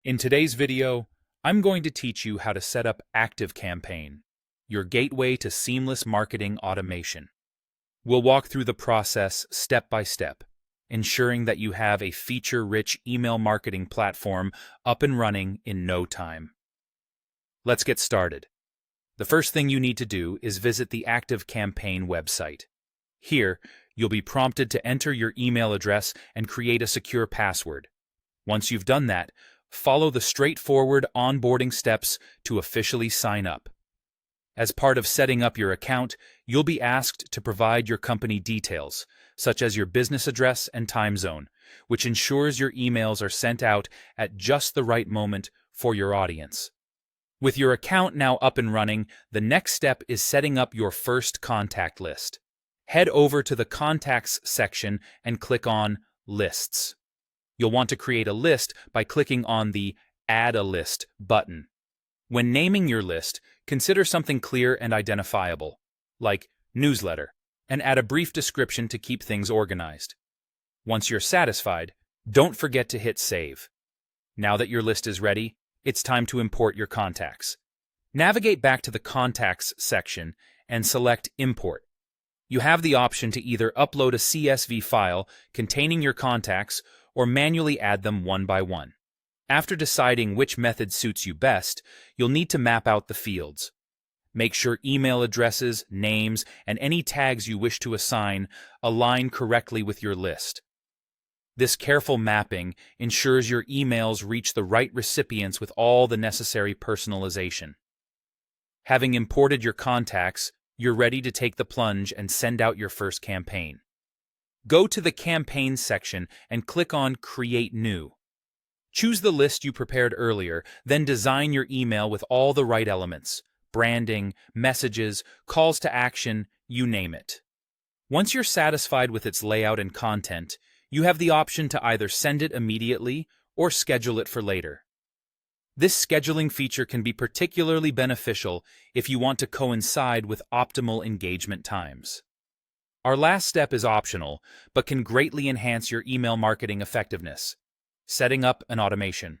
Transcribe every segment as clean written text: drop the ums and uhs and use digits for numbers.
In today's video, I'm going to teach you how to set up ActiveCampaign, your gateway to seamless marketing automation. We'll walk through the process step by step, ensuring that you have a feature-rich email marketing platform up and running in no time. Let's get started. The first thing you need to do is visit the ActiveCampaign website. Here, you'll be prompted to enter your email address and create a secure password. Once you've done that, follow the straightforward onboarding steps to officially sign up. As part of setting up your account, you'll be asked to provide your company details, such as your business address and time zone, which ensures your emails are sent out at just the right moment for your audience. With your account now up and running, the next step is setting up your first contact list. Head over to the Contacts section and click on Lists. You'll want to create a list by clicking on the Add a List button. When naming your list, consider something clear and identifiable, like newsletter, and add a brief description to keep things organized. Once you're satisfied, don't forget to hit Save. Now that your list is ready, it's time to import your contacts. Navigate back to the Contacts section and select Import. You have the option to either upload a CSV file containing your contacts or manually add them one by one. After deciding which method suits you best, you'll need to map out the fields. Make sure email addresses, names, and any tags you wish to assign align correctly with your list. This careful mapping ensures your emails reach the right recipients with all the necessary personalization. Having imported your contacts, you're ready to take the plunge and send out your first campaign. Go to the Campaigns section and click on Create New. Choose the list you prepared earlier, then design your email with all the right elements: branding, messages, calls to action, you name it. Once you're satisfied with its layout and content, you have the option to either send it immediately or schedule it for later. This scheduling feature can be particularly beneficial if you want to coincide with optimal engagement times. Our last step is optional, but can greatly enhance your email marketing effectiveness: setting up an automation.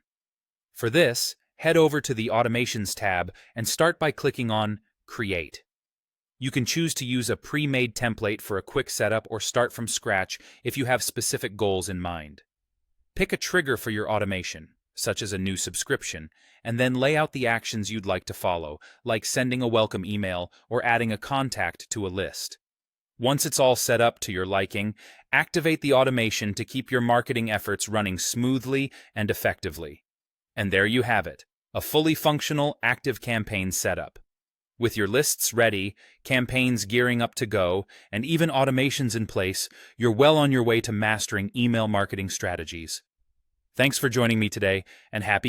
For this, head over to the Automations tab and start by clicking on Create. You can choose to use a pre-made template for a quick setup or start from scratch if you have specific goals in mind. Pick a trigger for your automation, such as a new subscription, and then lay out the actions you'd like to follow, like sending a welcome email or adding a contact to a list. Once it's all set up to your liking, activate the automation to keep your marketing efforts running smoothly and effectively. And there you have it, a fully functional ActiveCampaign setup. With your lists ready, campaigns gearing up to go, and even automations in place, you're well on your way to mastering email marketing strategies. Thanks for joining me today, and happy